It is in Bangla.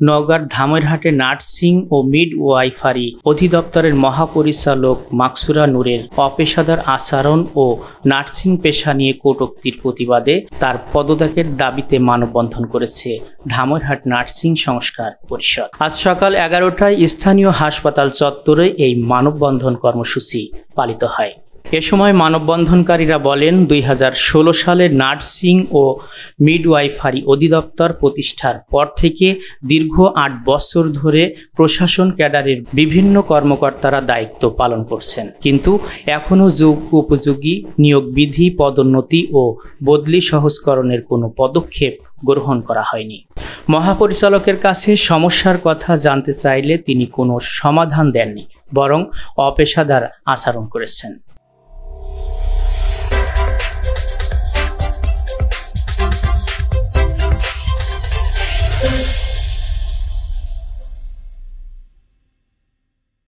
নওগাঁর ধামইরহাটে নার্সিং ও মিডওয়াইফারি অধিদপ্তরের মহাপরিচালক মাকসুরা নূরের অপেশাদার আচরণ ও নার্সিং পেশা নিয়ে কটূক্তির প্রতিবাদে তার পদত্যাগের দাবিতে মানববন্ধন করেছে ধামইরহাট নার্সিং সংস্কার পরিষদ। আজ সকাল 11টায় স্থানীয় হাসপাতাল চত্বরে এই মানববন্ধন কর্মসূচি পালিত হয়। এ সময় মানববন্ধনকারীরা বলেন, 2016 সালে নার্সিং ও মিডওয়াইফারি অধিদপ্তর প্রতিষ্ঠার পর থেকে দীর্ঘ 8 বছর ধরে প্রশাসন ক্যাডারের বিভিন্ন কর্মকর্তারা দায়িত্ব পালন করছেন, কিন্তু এখনও উপযোগী নিয়োগ বিধি, পদোন্নতি ও বদলি সহজকরণের কোনো পদক্ষেপ গ্রহণ করা হয়নি। মহাপরিচালকের কাছে সমস্যার কথা জানতে চাইলে তিনি কোনো সমাধান দেননি, বরং অপেশাদার আচরণ করেছেন।